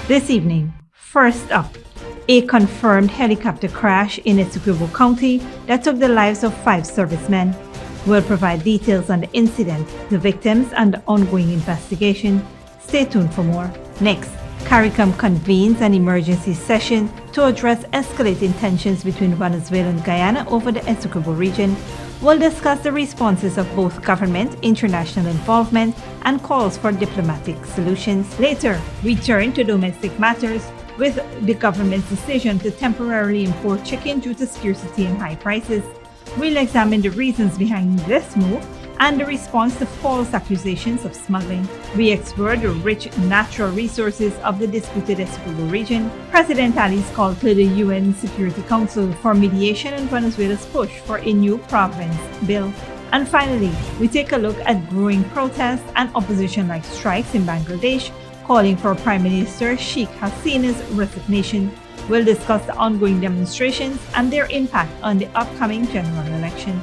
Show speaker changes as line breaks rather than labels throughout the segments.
This evening, first up, a confirmed helicopter crash in Essequibo County that took the lives of 5 servicemen. We'll provide details on the incident, the victims, and the ongoing investigation. Stay tuned for more. Next, CARICOM convenes an emergency session to address escalating tensions between Venezuela and Guyana over the Essequibo region. We'll discuss the responses of both government, international involvement, and calls for diplomatic solutions. Later, we turn to domestic matters with the government's decision to temporarily import chicken due to scarcity and high prices. We'll examine the reasons behind this move and the response to false accusations of smuggling. We explore the rich natural resources of the disputed Essequibo region, President Ali's call to the UN Security Council for mediation in Venezuela's push for a new province bill. And finally, we take a look at growing protests and opposition-like strikes in Bangladesh, calling for Prime Minister Sheikh Hasina's resignation. We'll discuss the ongoing demonstrations and their impact on the upcoming general election.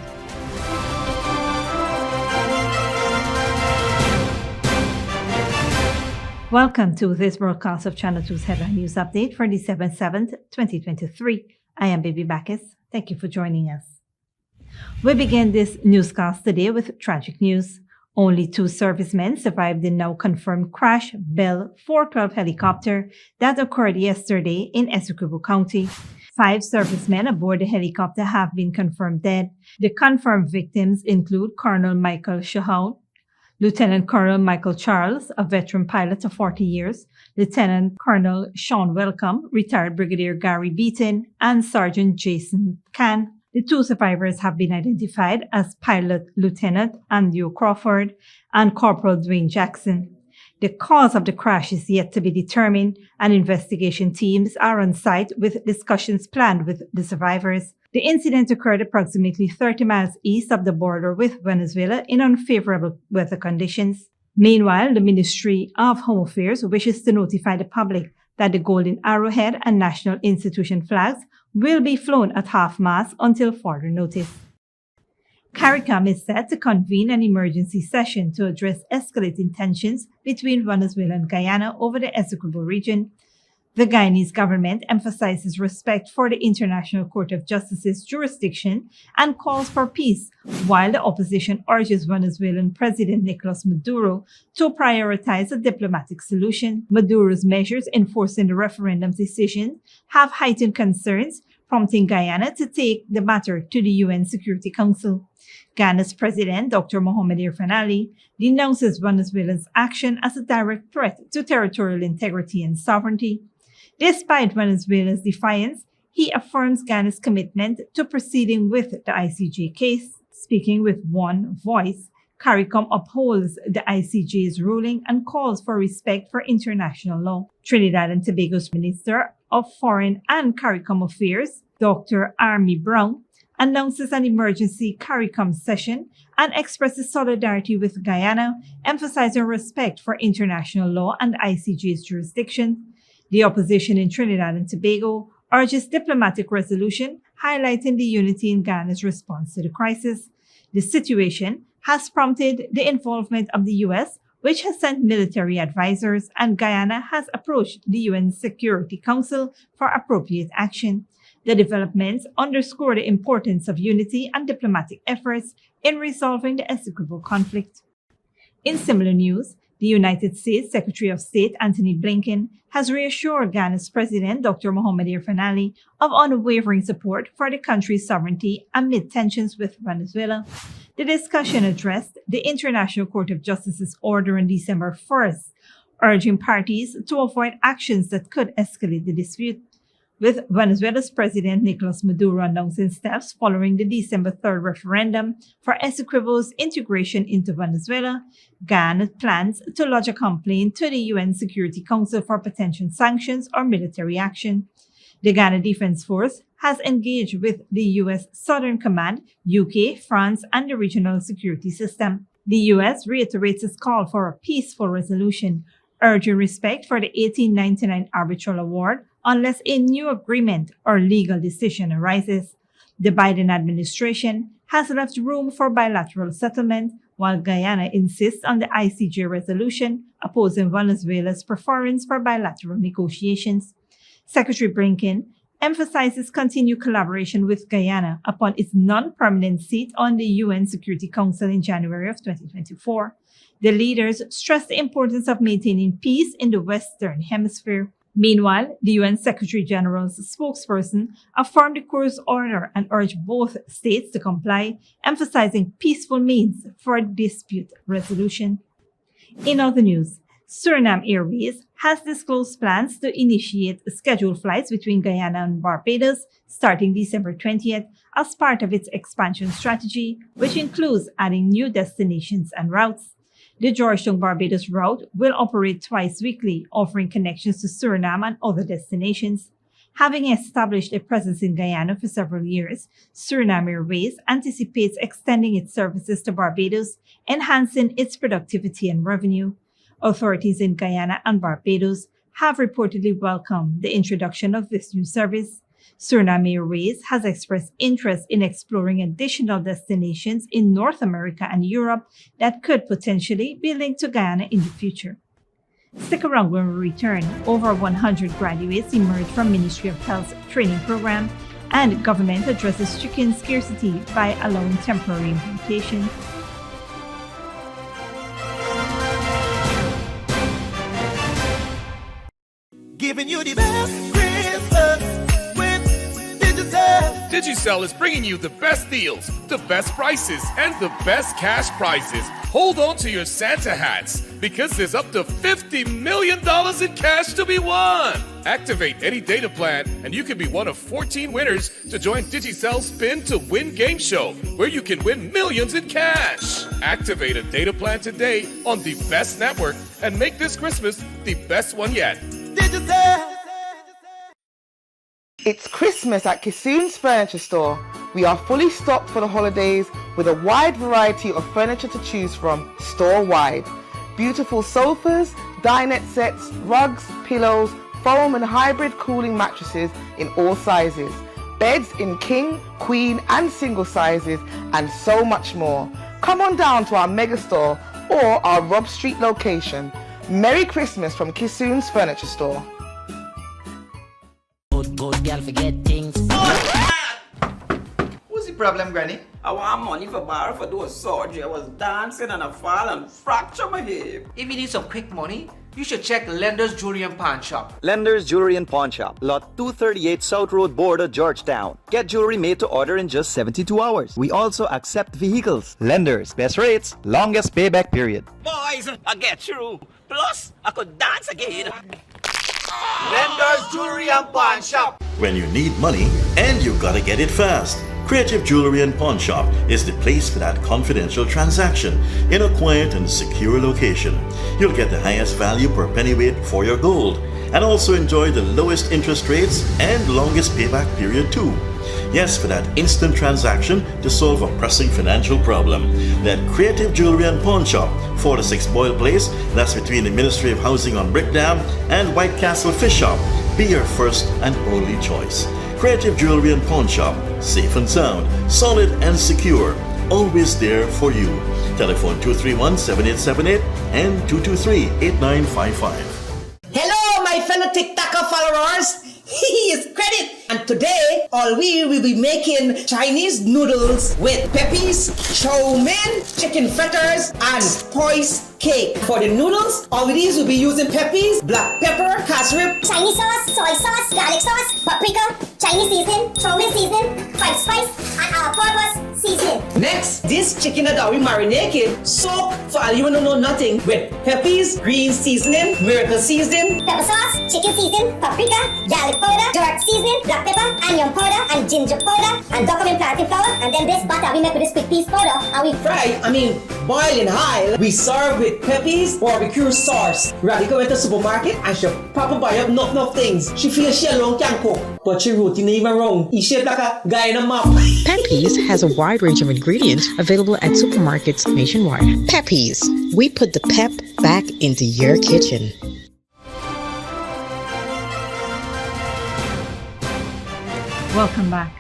Welcome to this broadcast of Channel 2's Headline News Update for December 7th, 2023. I am Baby Bacchus. Thank you for joining us. We begin this newscast today with tragic news. Only 2 servicemen survived the now confirmed crash Bell 412 helicopter that occurred yesterday in Essequibo County. 5 servicemen aboard the helicopter have been confirmed dead. The confirmed victims include Colonel Michael Shahoun, Lieutenant Colonel Michael Charles, a veteran pilot of 40 years, Lieutenant Colonel Sean Welcome, retired Brigadier Gary Beaton, and Sergeant Jason Can. The 2 survivors have been identified as Pilot Lieutenant Andrew Crawford and Corporal Dwayne Jackson. The cause of the crash is yet to be determined, and investigation teams are on site with discussions planned with the survivors. The incident occurred approximately 30 miles east of the border with Venezuela in unfavorable weather conditions. Meanwhile, the Ministry of Home Affairs wishes to notify the public that the Golden Arrowhead and National Institution flags will be flown at half-mast until further notice. CARICOM is set to convene an emergency session to address escalating tensions between Venezuela and Guyana over the Essequibo region. The Guyanese government emphasizes respect for the International Court of Justice's jurisdiction and calls for peace, while the opposition urges Venezuelan President Nicolas Maduro to prioritize a diplomatic solution. Maduro's measures enforcing the referendum decision have heightened concerns, prompting Guyana to take the matter to the UN Security Council. Ghana's President, Dr. Mohamed Irfan Ali, denounces Venezuela's action as a direct threat to territorial integrity and sovereignty. Despite Venezuela's defiance, he affirms Ghana's commitment to proceeding with the ICJ case. Speaking with one voice, CARICOM upholds the ICJ's ruling and calls for respect for international law. Trinidad and Tobago's Minister of Foreign and CARICOM Affairs, Dr. Army Brown, announces an emergency CARICOM session and expresses solidarity with Guyana, emphasizing respect for international law and ICJ's jurisdiction. The opposition in Trinidad and Tobago urges diplomatic resolution, highlighting the unity in Ghana's response to the crisis. The situation has prompted the involvement of the U.S., which has sent military advisors, and Guyana has approached the UN Security Council for appropriate action. The developments underscore the importance of unity and diplomatic efforts in resolving the Essequibo conflict. In similar news, the United States Secretary of State Antony Blinken has reassured Ghana's President Dr. Mohamed Irfan Ali of unwavering support for the country's sovereignty amid tensions with Venezuela. The discussion addressed the International Court of Justice's order on December 1st, urging parties to avoid actions that could escalate the dispute. With Venezuela's President Nicolas Maduro announcing steps following the December 3rd referendum for Essequibo's integration into Venezuela, Ghana plans to lodge a complaint to the UN Security Council for potential sanctions or military action. The Ghana Defense Force has engaged with the U.S. Southern Command, UK, France, and the regional security system. The U.S. reiterates its call for a peaceful resolution, urging respect for the 1899 arbitral award unless a new agreement or legal decision arises. The Biden administration has left room for bilateral settlement, while Guyana insists on the ICJ resolution opposing Venezuela's preference for bilateral negotiations. Secretary Blinken emphasizes continued collaboration with Guyana upon its non-permanent seat on the UN Security Council in January of 2024. The leaders stressed the importance of maintaining peace in the Western Hemisphere. Meanwhile, the UN Secretary General's spokesperson affirmed the court's order and urged both states to comply, emphasizing peaceful means for dispute resolution. In other news, Suriname Airways has disclosed plans to initiate scheduled flights between Guyana and Barbados starting December 20th as part of its expansion strategy, which includes adding new destinations and routes. The Georgetown Barbados route will operate twice weekly, offering connections to Suriname and other destinations. Having established a presence in Guyana for several years, Suriname Airways anticipates extending its services to Barbados, enhancing its productivity and revenue. Authorities in Guyana and Barbados have reportedly welcomed the introduction of this new service. Suriname Airways has expressed interest in exploring additional destinations in North America and Europe that could potentially be linked to Guyana in the future. Stick around when we return. Over 100 graduates emerged from Ministry of Health's training program, and government addresses chicken scarcity by allowing temporary importation.
Giving you the best Christmas with Digicel.
Digicel is bringing you the best deals, the best prices, and the best cash prizes. Hold on to your Santa hats, because there's up to $50 million in cash to be won. Activate any data plan, and you can be one of 14 winners to join Digicel's Spin to Win game show, where you can win millions in cash. Activate a data plan today on the best network and make this Christmas the best one yet.
Digicel.
It's Christmas at Kissoon's Furniture Store. We are fully stocked for the holidays with a wide variety of furniture to choose from store-wide. Beautiful sofas, dinette sets, rugs, pillows, foam and hybrid cooling mattresses in all sizes, beds in king, queen and single sizes, and so much more. Come on down to our mega store or our Robb Street location. Merry Christmas from Kissoon's Furniture Store.
Good girl forget things.
What's the problem, Granny?
I want money for borrow for do a surgery. I was dancing and I fall and fracture my hip.
If you need some quick money, you should check Lender's Jewelry and Pawn Shop.
Lender's Jewelry and Pawn Shop, Lot 238 South Road Border, Georgetown. Get jewelry made to order in just 72 hours. We also accept vehicles. Lender's, best rates, longest payback period.
Boys, I get through. Plus, I could dance again.
Lender's Jewelry and Pawn Shop.
When you need money and you gotta get it fast, Creative Jewelry and Pawn Shop is the place for that confidential transaction in a quiet and secure location. You'll get the highest value per pennyweight for your gold and also enjoy the lowest interest rates and longest payback period too. Yes, for that instant transaction to solve a pressing financial problem. That Creative Jewelry and Pawn Shop, 46 Boyle Place, that's between the Ministry of Housing on Brick Dam and White Castle Fish Shop. Be your first and only choice. Creative Jewelry and Pawn Shop, safe and sound, solid and secure, always there for you. Telephone 231-7878 and 223-8955.
Hello, my fellow TikToker followers. Here's Credit, and today all we will be making Chinese noodles with peppies, chow mein, chicken fritters, and spice cake. For the noodles, all of these will be using peppies, black pepper, cashew,
Chinese sauce, soy sauce, garlic sauce, paprika, Chinese seasoning, chow mein seasoning, white spice, and our purpose seasoning.
Next, this chicken that we marinated, soak for all you don't know nothing with peppies, green seasoning, miracle seasoning,
Pepper sauce, chicken seasoning, paprika, garlic powder, dark seasoning, black pepper, onion powder, and ginger powder, and document plantain flour, and then this butter we make with this quick piece powder, and we
boil in high. We serve with peppies, barbecue sauce. Radhika went to the supermarket and she papa buy up enough things. She feels she alone can cook, but she routine even wrong. He shaped like a guy in a map.
Peppies has a wide range of ingredients available at supermarkets nationwide. Peppies, we put the pep back into your kitchen.
Welcome back.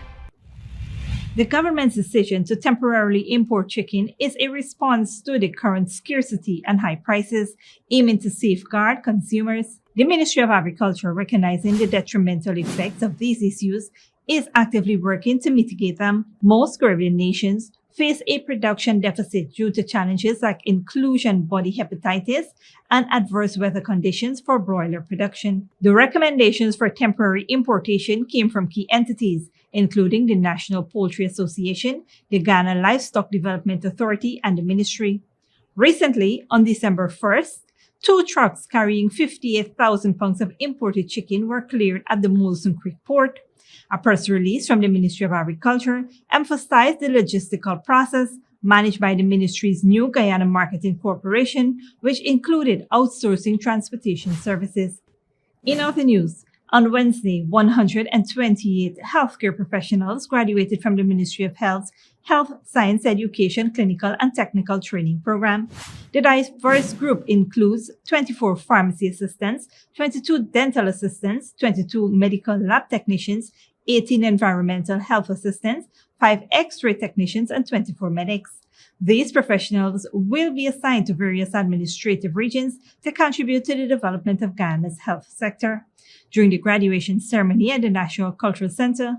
The government's decision to temporarily import chicken is a response to the current scarcity and high prices, aiming to safeguard consumers. The Ministry of Agriculture, recognizing the detrimental effects of these issues, is actively working to mitigate them. Most Caribbean nations face a production deficit due to challenges like inclusion body hepatitis and adverse weather conditions for broiler production. The recommendations for temporary importation came from key entities, including the National Poultry Association, the Ghana Livestock Development Authority, and the Ministry. Recently, on December 1st, 2 trucks carrying 58,000 pounds of imported chicken were cleared at the Molson Creek port. A press release from the Ministry of Agriculture emphasized the logistical process managed by the ministry's new Guyana Marketing Corporation, which included outsourcing transportation services. In other news, on Wednesday, 128 healthcare professionals graduated from the Ministry of Health's Health Science Education Clinical and Technical Training Program. The diverse group includes 24 pharmacy assistants, 22 dental assistants, 22 medical lab technicians, 18 environmental health assistants, 5 X-ray technicians, and 24 medics. These professionals will be assigned to various administrative regions to contribute to the development of Ghana's health sector. During the graduation ceremony at the National Cultural Center,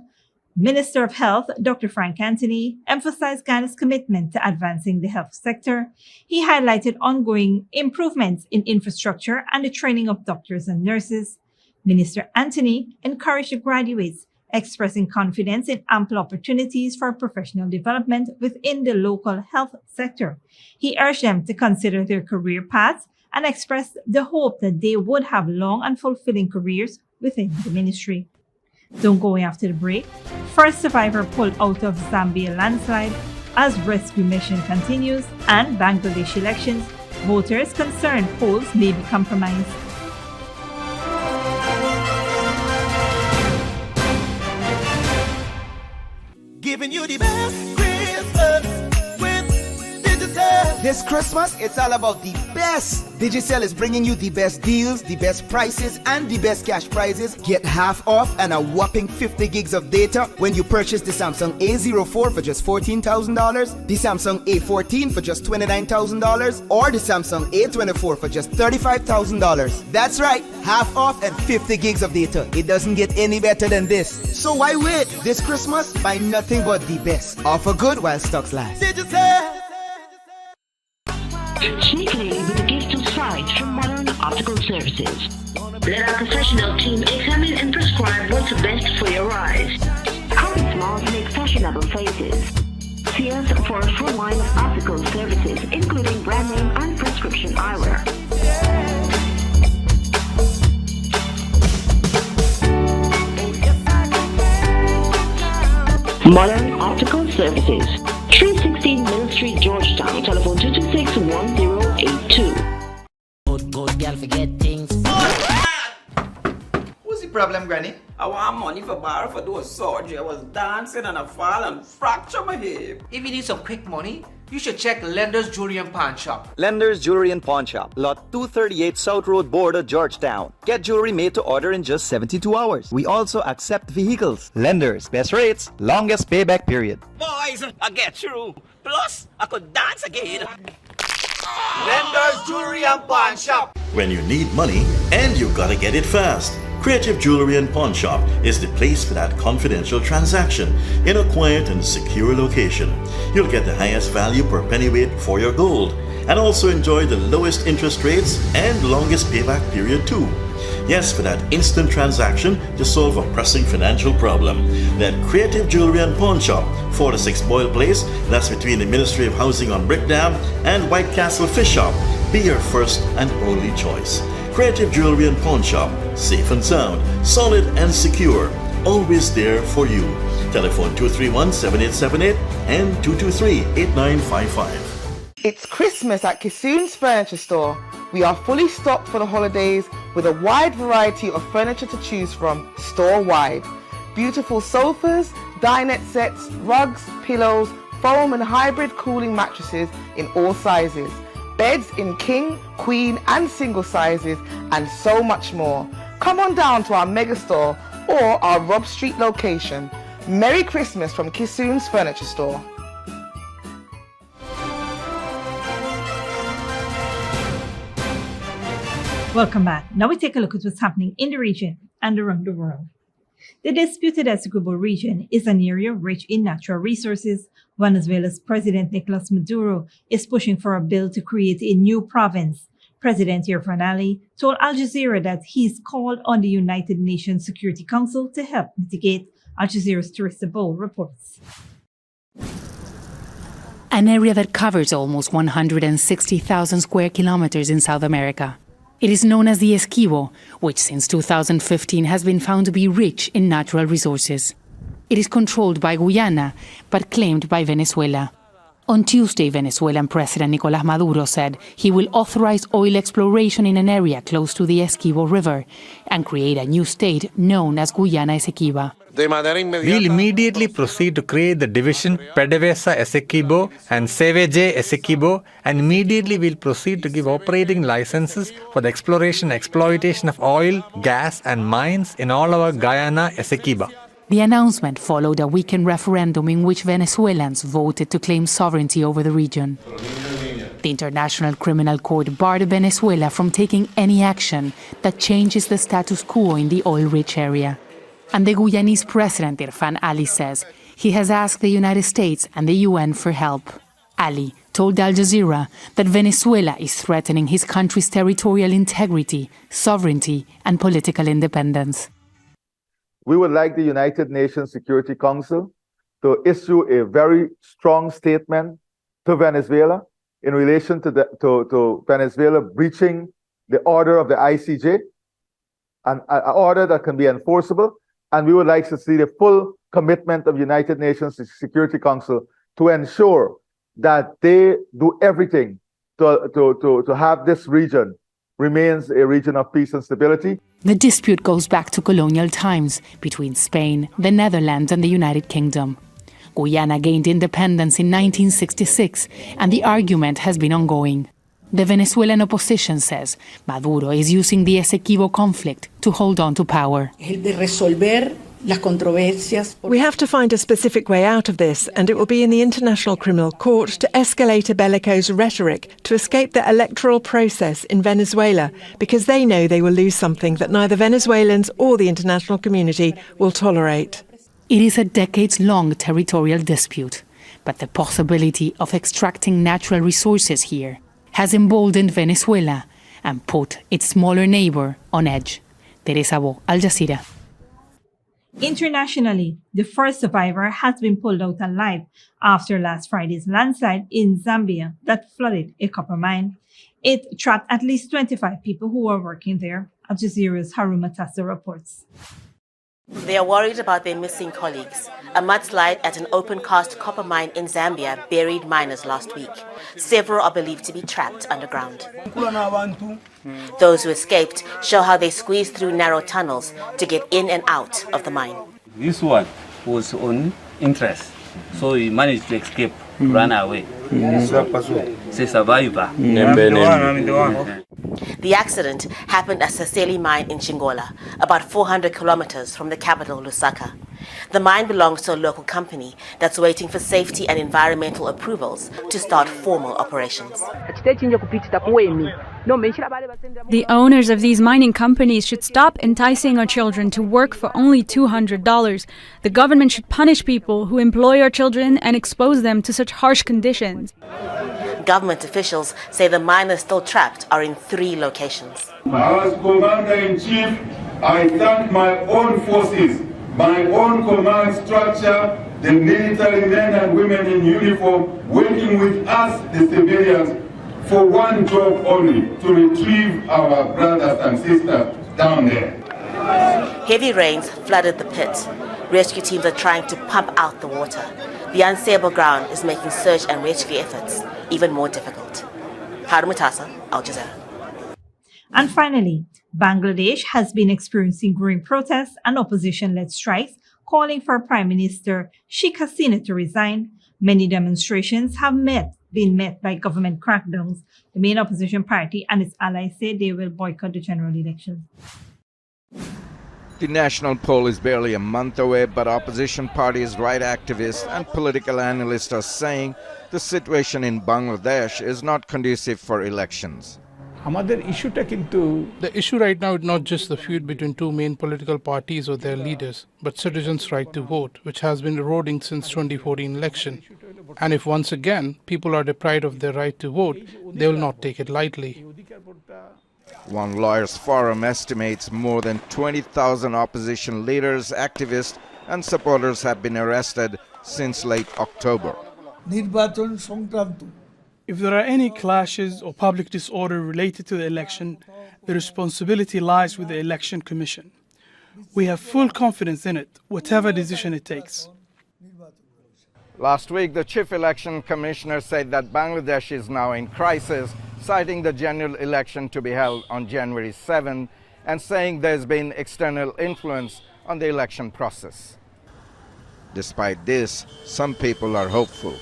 Minister of Health, Dr. Frank Anthony, emphasized Ghana's commitment to advancing the health sector. He highlighted ongoing improvements in infrastructure and the training of doctors and nurses. Minister Anthony encouraged the graduates, expressing confidence in ample opportunities for professional development within the local health sector. He urged them to consider their career paths and expressed the hope that they would have long and fulfilling careers within the ministry. Don't go away after the break. First survivor pulled out of Zambia landslide as rescue mission continues, and Bangladesh elections. Voters concerned polls may be compromised.
Giving you the best Christmas with Digital.
This Christmas, it's all about the best. Digicel is bringing you the best deals, the best prices, and the best cash prizes. Get half off and a whopping 50 gigs of data when you purchase the Samsung A04 for just $14,000, the Samsung A14 for just $29,000, or the Samsung A24 for just $35,000. That's right, half off and 50 gigs of data. It doesn't get any better than this. So why wait? This Christmas, buy nothing but the best. Offer good while stocks last.
Digital.
Sneakily with a gift of sight from Modern Optical Services. Let our professional team examine and prescribe what's best for your eyes. Our smiles make fashionable faces. See us for a full line of optical services, including brand name and prescription eyewear. Modern Optical Services, 316 Mill Street, Georgetown. Telephone 226-1082.
Good girl, forget things.
What's the problem, Granny? I want money for borrow for those surgery. I was dancing and I fall and fracture my hip.
If you need some quick money, you should check Lender's Jewelry and Pawn Shop.
Lender's Jewelry and Pawn Shop, Lot 238 South Road Border, Georgetown. Get jewelry made to order in just 72 hours. We also accept vehicles. Lender's, best rates, longest payback period.
Boys, I get through. Plus, I could dance again.
Lender's Jewelry and Pawn Shop.
When you need money and you gotta get it fast, Creative Jewelry and Pawn Shop is the place for that confidential transaction in a quiet and secure location. You'll get the highest value per pennyweight for your gold and also enjoy the lowest interest rates and longest payback period too. Yes, for that instant transaction to solve a pressing financial problem. That Creative Jewelry and Pawn Shop, 46 Boyle Place, that's between the Ministry of Housing on Brickdam and White Castle Fish Shop, be your first and only choice. Creative Jewelry and Pawn Shop, safe and sound, solid and secure, always there for you. Telephone 231-7878 and 223-8955.
It's Christmas at Kissoon's Furniture Store. We are fully stocked for the holidays with a wide variety of furniture to choose from store-wide. Beautiful sofas, dinette sets, rugs, pillows, foam and hybrid cooling mattresses in all sizes, beds in king, queen and single sizes, and so much more. Come on down to our mega store or our Rob Street location. Merry Christmas from Kissoon's Furniture Store.
Welcome back. Now we take a look at what's happening in the region and around the world. The disputed Essequibo region is an area rich in natural resources. Venezuela's President Nicolas Maduro is pushing for a bill to create a new province. President Irfan Ali told Al Jazeera that he's called on the United Nations Security Council to help mitigate. Al Jazeera's Teresa Bowl reports.
An area that covers almost 160,000 square kilometers in South America. It is known as the Essequibo, which since 2015 has been found to be rich in natural resources. It is controlled by Guyana, but claimed by Venezuela. On Tuesday, Venezuelan President Nicolás Maduro said he will authorize oil exploration in an area close to the Essequibo River and create a new state known as Guyana Essequiba.
We'll immediately proceed to create the division PDVSA Essequibo and CVJ Essequibo, and immediately we'll proceed to give operating licenses for the exploration and exploitation of oil, gas and mines in all our Guyana Essequiba.
The announcement followed a weekend referendum in which Venezuelans voted to claim sovereignty over the region. The International Criminal Court barred Venezuela from taking any action that changes the status quo in the oil-rich area. And the Guyanese president Irfan Ali says he has asked the United States and the UN for help. Ali told Al Jazeera that Venezuela is threatening his country's territorial integrity, sovereignty, and political independence.
We would like the United Nations Security Council to issue a very strong statement to Venezuela in relation to Venezuela breaching the order of the ICJ, an order that can be enforceable. And we would like to see the full commitment of United Nations Security Council to ensure that they do everything to have this region remains a region of peace and stability.
The dispute goes back to colonial times between Spain, the Netherlands, and the United Kingdom. Guyana gained independence in 1966, and the argument has been ongoing. The Venezuelan opposition says Maduro is using the Essequibo conflict to hold on to power.
We have to find a specific way out of this, and it will be in the International Criminal Court to escalate a bellicose rhetoric to escape the electoral process in Venezuela, because they know they will lose something that neither Venezuelans or the international community will tolerate.
It is a decades-long territorial dispute, but the possibility of extracting natural resources here has emboldened Venezuela and put its smaller neighbor on edge. Teresa Bo, Al Jazeera.
Internationally, the first survivor has been pulled out alive after last Friday's landslide in Zambia that flooded a copper mine. It trapped at least 25 people who were working there. Al Jazeera's Haruma Tassa reports.
They are worried about their missing colleagues. A mudslide at an open-cast copper mine in Zambia buried miners last week. Several are believed to be trapped underground. Those who escaped show how they squeezed through narrow tunnels to get in and out of the mine.
This one was on interest, so he managed to escape, run away. It's a survivor.
The accident happened at Saseli mine in Chingola, about 400 kilometers from the capital, Lusaka. The mine belongs to a local company that's waiting for safety and environmental approvals to start formal operations.
The owners of these mining companies should stop enticing our children to work for only $200. The government should punish people who employ our children and expose them to such harsh conditions.
Government officials say the miners still trapped are in 3 locations.
As Commander-in-Chief, I thank my own forces, my own command structure, the military men and women in uniform working with us, the civilians, for one job only, to retrieve our brothers and sisters down there.
Heavy rains flooded the pit. Rescue teams are trying to pump out the water. The unstable ground is making search and rescue efforts even more difficult. Haruma Tassa, Al Jazeera.
And finally, Bangladesh has been experiencing growing protests and opposition-led strikes calling for Prime Minister Sheikh Hasina to resign. Many demonstrations have been met by government crackdowns. The main opposition party and its allies say they will boycott the general election.
The national poll is barely a month away, but opposition parties, right activists and political analysts are saying the situation in Bangladesh is not conducive for elections.
The issue right now is not just the feud between two main political parties or their leaders, but citizens' right to vote, which has been eroding since 2014 election. And if once again people are deprived of their right to vote, they will not take it lightly.
One lawyers' forum estimates more than 20,000 opposition leaders, activists and supporters have been arrested since late October.
If there are any clashes or public disorder related to the election, the responsibility lies with the Election Commission. We have full confidence in it, whatever decision it takes.
Last week, the Chief Election Commissioner said that Bangladesh is now in crisis, citing the general election to be held on January 7 and saying there's been external influence on the election process. Despite this, some people are hopeful.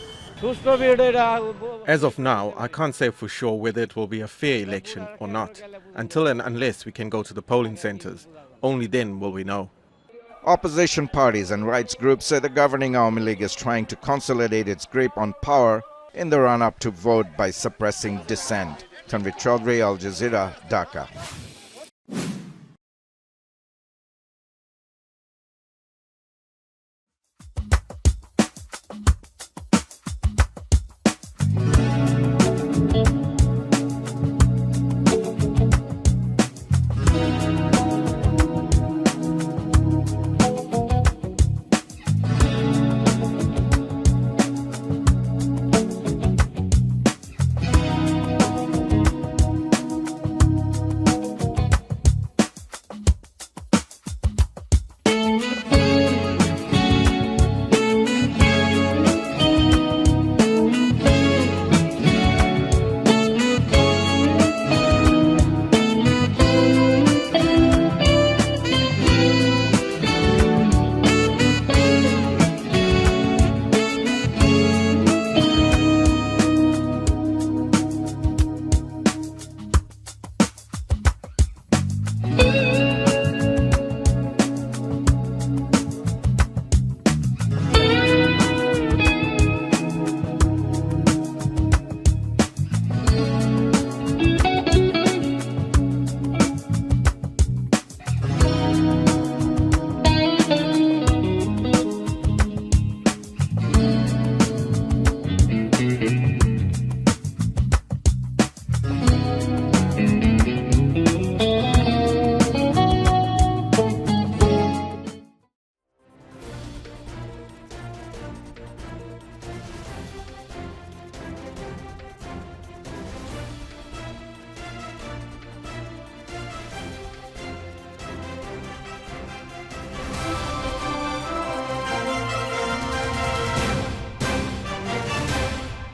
As of now, I can't say for sure whether it will be a fair election or not, until and unless we can go to the polling centers. Only then will we know.
Opposition parties and rights groups say the governing Awami League is trying to consolidate its grip on power in the run-up to vote by suppressing dissent. Tanvir Chaudhry, Al Jazeera, Dhaka.